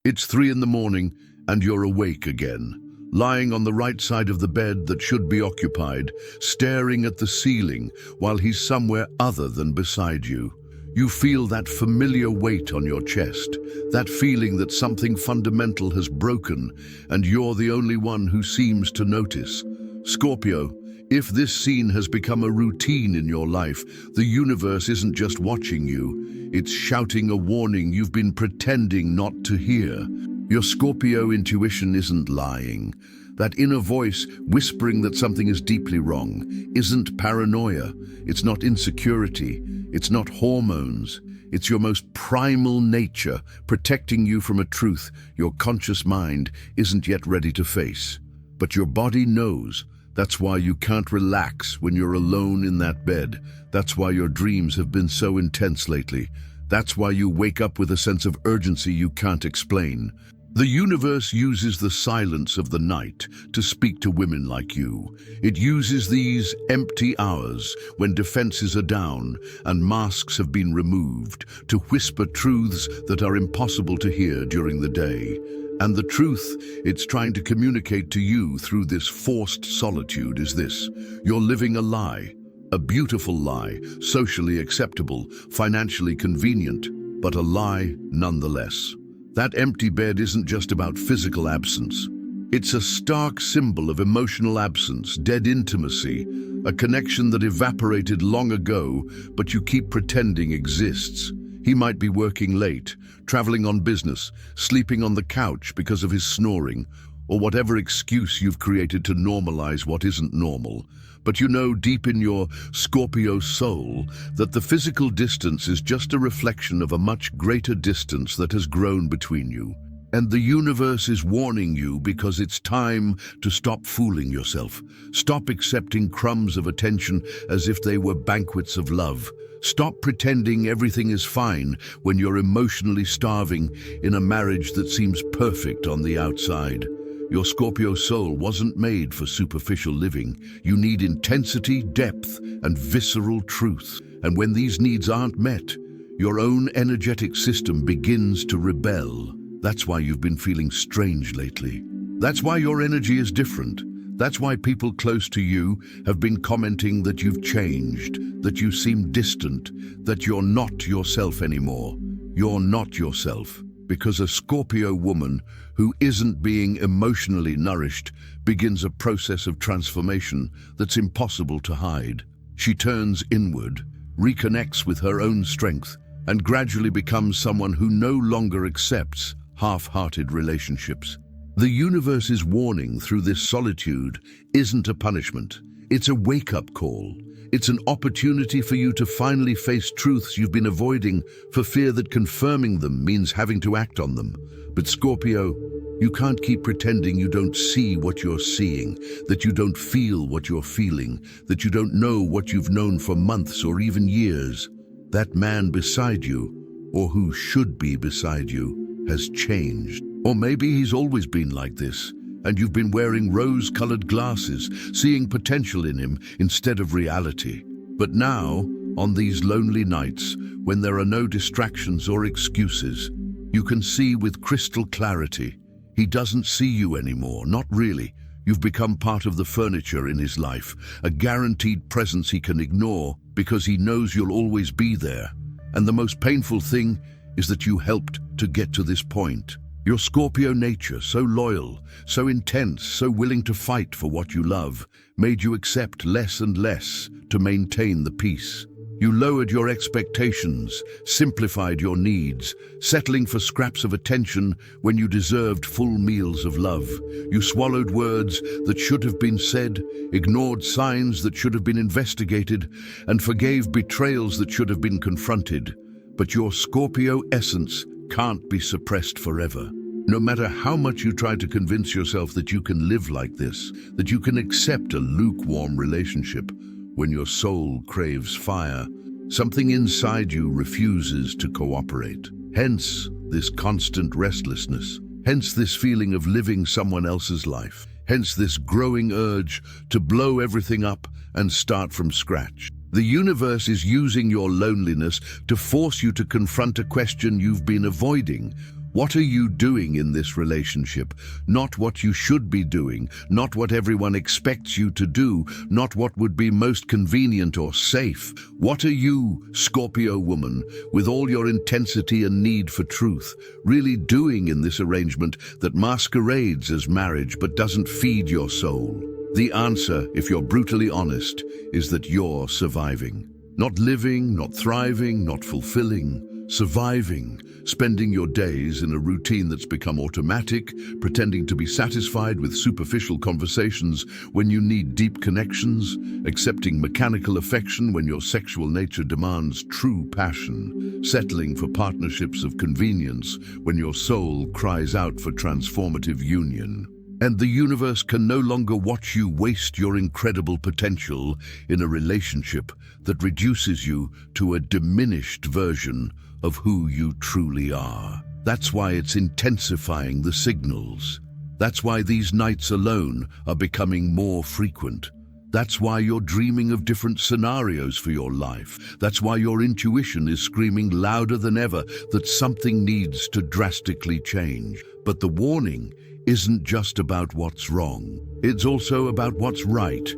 It's 3 in the morning and you're awake again, lying on the right side of the bed that should be occupied, staring at the ceiling while he's somewhere other than beside you. You feel that familiar weight on your chest, that feeling that something fundamental has broken and you're the only one who seems to notice. Scorpio, if this scene has become a routine in your life, the universe isn't just watching you, it's shouting a warning you've been pretending not to hear. Your Scorpio intuition isn't lying. That inner voice whispering that something is deeply wrong isn't paranoia, it's not insecurity, it's not hormones. It's your most primal nature protecting you from a truth your conscious mind isn't yet ready to face. But your body knows. That's why you can't relax when you're alone in that bed. That's why your dreams have been so intense lately. That's why you wake up with a sense of urgency you can't explain. The universe uses the silence of the night to speak to women like you. It uses these empty hours when defenses are down and masks have been removed to whisper truths that are impossible to hear during the day. And the truth it's trying to communicate to you through this forced solitude is this: you're living a lie, a beautiful lie, socially acceptable, financially convenient, but a lie nonetheless. That empty bed isn't just about physical absence. It's a stark symbol of emotional absence, dead intimacy, a connection that evaporated long ago, but you keep pretending exists. He might be working late, traveling on business, sleeping on the couch because of his snoring, or whatever excuse you've created to normalize what isn't normal. But you know deep in your Scorpio soul that the physical distance is just a reflection of a much greater distance that has grown between you. And the universe is warning you because it's time to stop fooling yourself. Stop accepting crumbs of attention as if they were banquets of love. Stop pretending everything is fine when you're emotionally starving in a marriage that seems perfect on the outside. Your Scorpio soul wasn't made for superficial living. You need intensity, depth, and visceral truth. And when these needs aren't met, your own energetic system begins to rebel. That's why you've been feeling strange lately. That's why your energy is different. That's why people close to you have been commenting that you've changed, that you seem distant, that you're not yourself anymore. You're not yourself. Because a Scorpio woman who isn't being emotionally nourished begins a process of transformation that's impossible to hide. She turns inward, reconnects with her own strength, and gradually becomes someone who no longer accepts half-hearted relationships. The universe's warning through this solitude isn't a punishment. It's a wake-up call. It's an opportunity for you to finally face truths you've been avoiding for fear that confirming them means having to act on them. But Scorpio, you can't keep pretending you don't see what you're seeing, that you don't feel what you're feeling, that you don't know what you've known for months or even years. That man beside you, or who should be beside you, has changed. Or maybe he's always been like this, and you've been wearing rose-colored glasses, seeing potential in him instead of reality. But now, on these lonely nights, when there are no distractions or excuses, you can see with crystal clarity. He doesn't see you anymore, not really. You've become part of the furniture in his life, a guaranteed presence he can ignore because he knows you'll always be there. And the most painful thing is that you helped to get to this point. Your Scorpio nature, so loyal, so intense, so willing to fight for what you love, made you accept less and less to maintain the peace. You lowered your expectations, simplified your needs, settling for scraps of attention when you deserved full meals of love. You swallowed words that should have been said, ignored signs that should have been investigated, and forgave betrayals that should have been confronted. But your Scorpio essence can't be suppressed forever. No matter how much you try to convince yourself that you can live like this, that you can accept a lukewarm relationship, when your soul craves fire, something inside you refuses to cooperate. Hence, this constant restlessness. Hence, this feeling of living someone else's life. Hence, this growing urge to blow everything up and start from scratch. The universe is using your loneliness to force you to confront a question you've been avoiding. What are you doing in this relationship? Not what you should be doing, not what everyone expects you to do, not what would be most convenient or safe. What are you, Scorpio woman, with all your intensity and need for truth, really doing in this arrangement that masquerades as marriage but doesn't feed your soul? The answer, if you're brutally honest, is that you're surviving. Not living, not thriving, not fulfilling. Surviving, spending your days in a routine that's become automatic, pretending to be satisfied with superficial conversations when you need deep connections, accepting mechanical affection when your sexual nature demands true passion, settling for partnerships of convenience when your soul cries out for transformative union. And the universe can no longer watch you waste your incredible potential in a relationship that reduces you to a diminished version of who you truly are. That's why it's intensifying the signals. That's why these nights alone are becoming more frequent. That's why you're dreaming of different scenarios for your life. That's why your intuition is screaming louder than ever that something needs to drastically change. But the warning isn't just about what's wrong. It's also about what's right.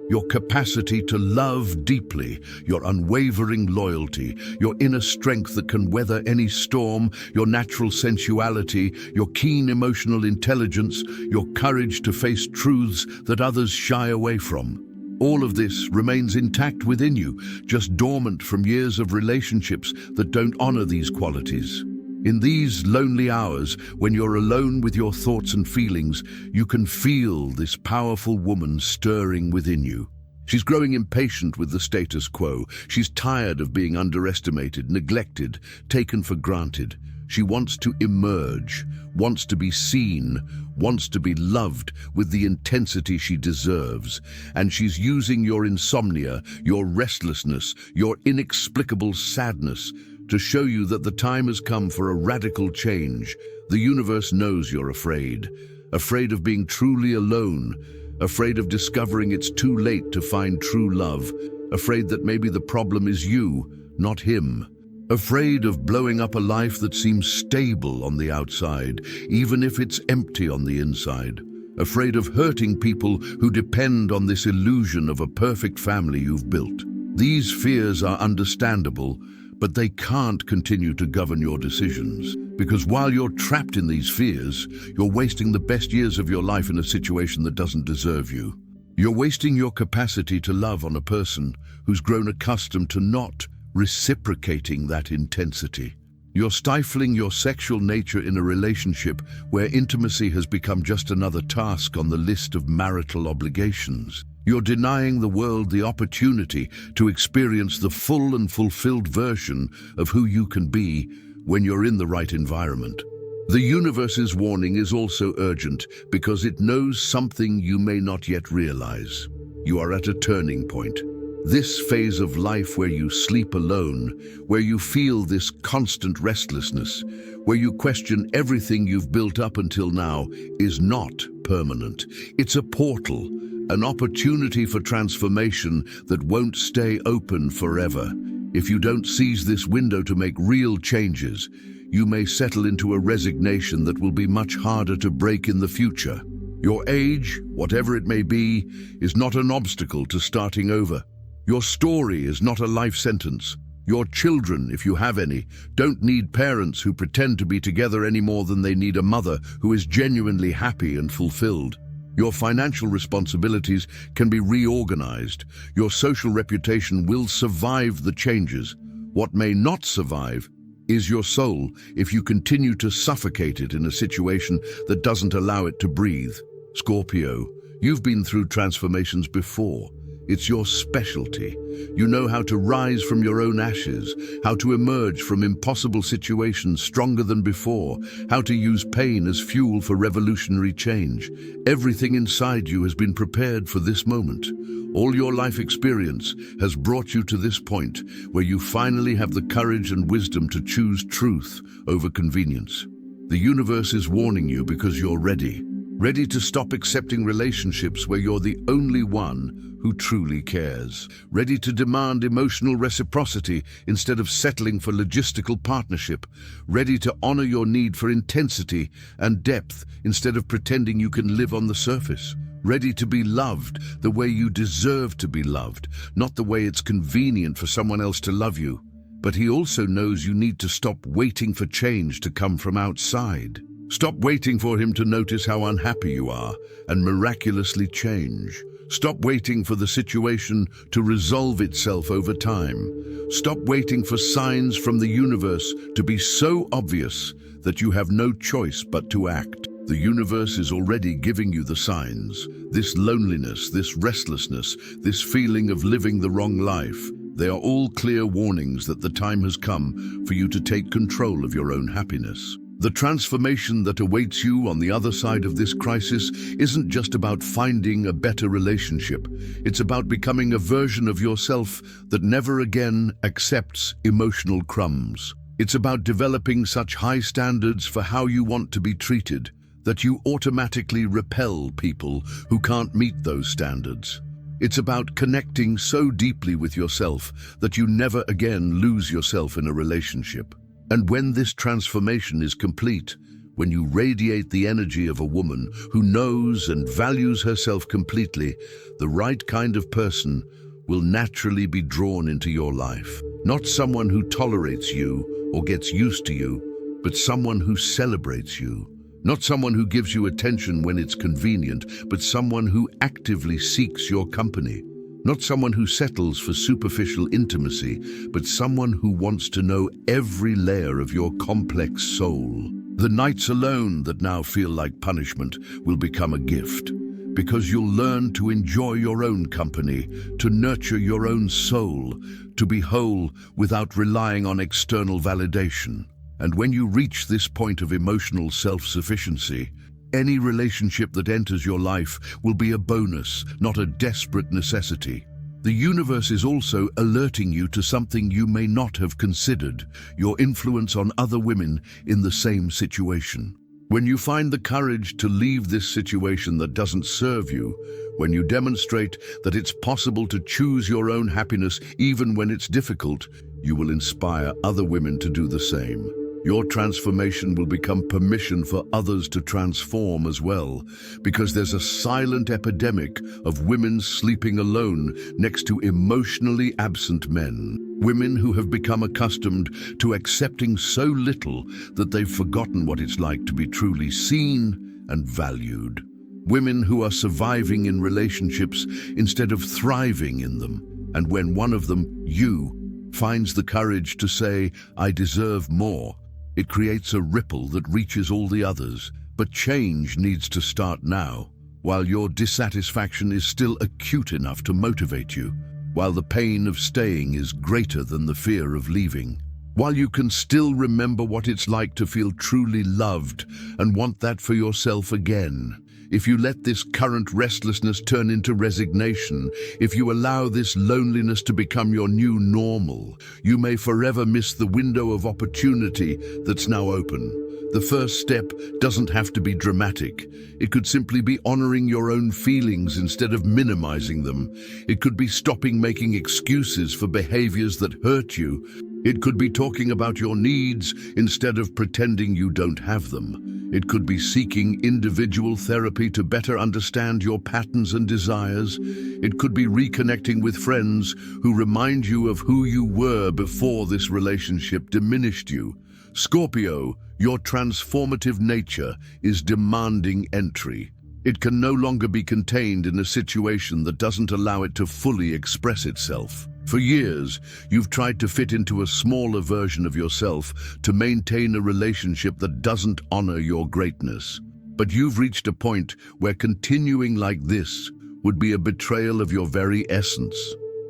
Your capacity to love deeply, your unwavering loyalty, your inner strength that can weather any storm, your natural sensuality, your keen emotional intelligence, your courage to face truths that others shy away from. All of this remains intact within you, just dormant from years of relationships that don't honor these qualities. In these lonely hours, when you're alone with your thoughts and feelings, you can feel this powerful woman stirring within you. She's growing impatient with the status quo. She's tired of being underestimated, neglected, taken for granted. She wants to emerge, wants to be seen, wants to be loved with the intensity she deserves. And she's using your insomnia, your restlessness, your inexplicable sadness to show you that the time has come for a radical change. The universe knows you're afraid of being truly alone, afraid of discovering it's too late to find true love, afraid that maybe the problem is you, not him, afraid of blowing up a life that seems stable on the outside, even if it's empty on the inside, afraid of hurting people who depend on this illusion of a perfect family you've built. These fears are understandable, but they can't continue to govern your decisions. Because while you're trapped in these fears, you're wasting the best years of your life in a situation that doesn't deserve you. You're wasting your capacity to love on a person who's grown accustomed to not reciprocating that intensity. You're stifling your sexual nature in a relationship where intimacy has become just another task on the list of marital obligations. You're denying the world the opportunity to experience the full and fulfilled version of who you can be when you're in the right environment. The universe's warning is also urgent because it knows something you may not yet realize. You are at a turning point. This phase of life where you sleep alone, where you feel this constant restlessness, where you question everything you've built up until now, is not permanent. It's a portal. An opportunity for transformation that won't stay open forever. If you don't seize this window to make real changes, you may settle into a resignation that will be much harder to break in the future. Your age, whatever it may be, is not an obstacle to starting over. Your story is not a life sentence. Your children, if you have any, don't need parents who pretend to be together any more than they need a mother who is genuinely happy and fulfilled. Your financial responsibilities can be reorganized. Your social reputation will survive the changes. What may not survive is your soul if you continue to suffocate it in a situation that doesn't allow it to breathe. Scorpio, you've been through transformations before. It's your specialty. You know how to rise from your own ashes, how to emerge from impossible situations stronger than before, how to use pain as fuel for revolutionary change. Everything inside you has been prepared for this moment. All your life experience has brought you to this point where you finally have the courage and wisdom to choose truth over convenience. The universe is warning you because you're ready. Ready to stop accepting relationships where you're the only one who truly cares. Ready to demand emotional reciprocity instead of settling for logistical partnership. Ready to honor your need for intensity and depth instead of pretending you can live on the surface. Ready to be loved the way you deserve to be loved, not the way it's convenient for someone else to love you. But he also knows you need to stop waiting for change to come from outside. Stop waiting for him to notice how unhappy you are and miraculously change. Stop waiting for the situation to resolve itself over time. Stop waiting for signs from the universe to be so obvious that you have no choice but to act. The universe is already giving you the signs. This loneliness, this restlessness, this feeling of living the wrong life, they are all clear warnings that the time has come for you to take control of your own happiness. The transformation that awaits you on the other side of this crisis isn't just about finding a better relationship. It's about becoming a version of yourself that never again accepts emotional crumbs. It's about developing such high standards for how you want to be treated that you automatically repel people who can't meet those standards. It's about connecting so deeply with yourself that you never again lose yourself in a relationship. And when this transformation is complete, when you radiate the energy of a woman who knows and values herself completely, the right kind of person will naturally be drawn into your life. Not someone who tolerates you or gets used to you, but someone who celebrates you. Not someone who gives you attention when it's convenient, but someone who actively seeks your company. Not someone who settles for superficial intimacy, but someone who wants to know every layer of your complex soul. The nights alone that now feel like punishment will become a gift, because you'll learn to enjoy your own company, to nurture your own soul, to be whole without relying on external validation. And when you reach this point of emotional self-sufficiency, any relationship that enters your life will be a bonus, not a desperate necessity. The universe is also alerting you to something you may not have considered: your influence on other women in the same situation. When you find the courage to leave this situation that doesn't serve you, when you demonstrate that it's possible to choose your own happiness even when it's difficult, you will inspire other women to do the same. Your transformation will become permission for others to transform as well, because there's a silent epidemic of women sleeping alone next to emotionally absent men. Women who have become accustomed to accepting so little that they've forgotten what it's like to be truly seen and valued. Women who are surviving in relationships instead of thriving in them. And when one of them, you, finds the courage to say, "I deserve more," it creates a ripple that reaches all the others. But change needs to start now, while your dissatisfaction is still acute enough to motivate you, while the pain of staying is greater than the fear of leaving, while you can still remember what it's like to feel truly loved and want that for yourself again. If you let this current restlessness turn into resignation, if you allow this loneliness to become your new normal, you may forever miss the window of opportunity that's now open. The first step doesn't have to be dramatic. It could simply be honoring your own feelings instead of minimizing them. It could be stopping making excuses for behaviors that hurt you. It could be talking about your needs instead of pretending you don't have them. It could be seeking individual therapy to better understand your patterns and desires. It could be reconnecting with friends who remind you of who you were before this relationship diminished you. Scorpio, your transformative nature is demanding entry. It can no longer be contained in a situation that doesn't allow it to fully express itself. For years, you've tried to fit into a smaller version of yourself to maintain a relationship that doesn't honor your greatness. But you've reached a point where continuing like this would be a betrayal of your very essence.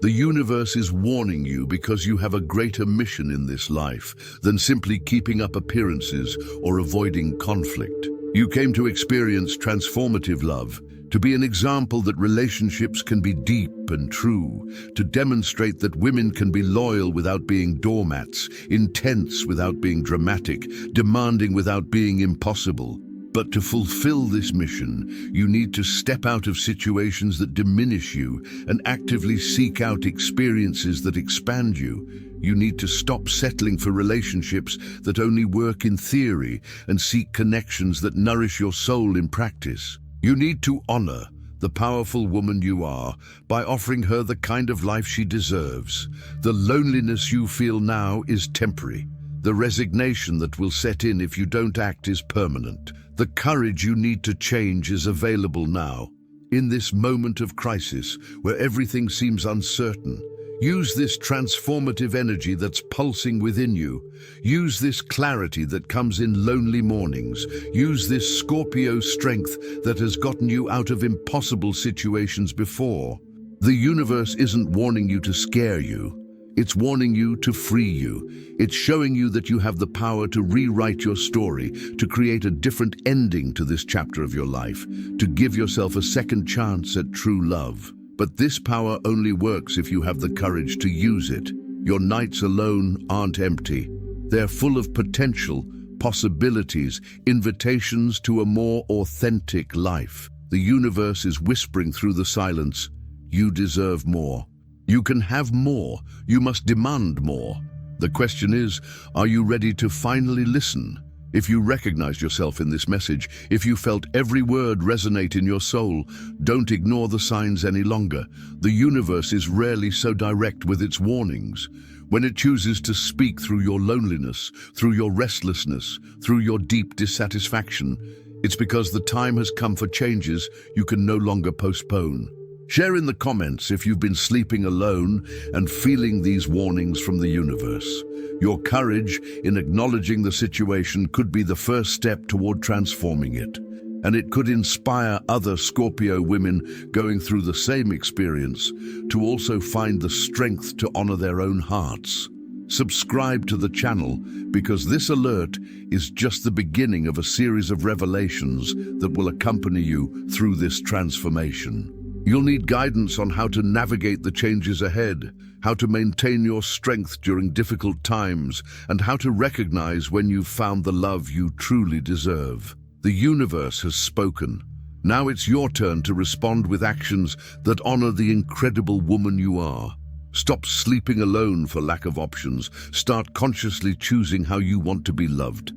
The universe is warning you because you have a greater mission in this life than simply keeping up appearances or avoiding conflict. You came to experience transformative love, to be an example that relationships can be deep and true, to demonstrate that women can be loyal without being doormats, intense without being dramatic, demanding without being impossible. But to fulfill this mission, you need to step out of situations that diminish you and actively seek out experiences that expand you. You need to stop settling for relationships that only work in theory and seek connections that nourish your soul in practice. You need to honor the powerful woman you are by offering her the kind of life she deserves. The loneliness you feel now is temporary. The resignation that will set in if you don't act is permanent. The courage you need to change is available now. In this moment of crisis, where everything seems uncertain, use this transformative energy that's pulsing within you. Use this clarity that comes in lonely mornings. Use this Scorpio strength that has gotten you out of impossible situations before. The universe isn't warning you to scare you. It's warning you to free you. It's showing you that you have the power to rewrite your story, to create a different ending to this chapter of your life, to give yourself a second chance at true love. But this power only works if you have the courage to use it. Your nights alone aren't empty. They're full of potential, possibilities, invitations to a more authentic life. The universe is whispering through the silence, you deserve more. You can have more. You must demand more. The question is, are you ready to finally listen? If you recognized yourself in this message, if you felt every word resonate in your soul, don't ignore the signs any longer. The universe is rarely so direct with its warnings. When it chooses to speak through your loneliness, through your restlessness, through your deep dissatisfaction, it's because the time has come for changes you can no longer postpone. Share in the comments if you've been sleeping alone and feeling these warnings from the universe. Your courage in acknowledging the situation could be the first step toward transforming it. And it could inspire other Scorpio women going through the same experience to also find the strength to honor their own hearts. Subscribe to the channel because this alert is just the beginning of a series of revelations that will accompany you through this transformation. You'll need guidance on how to navigate the changes ahead, how to maintain your strength during difficult times, and how to recognize when you've found the love you truly deserve. The universe has spoken. Now it's your turn to respond with actions that honor the incredible woman you are. Stop sleeping alone for lack of options. Start consciously choosing how you want to be loved.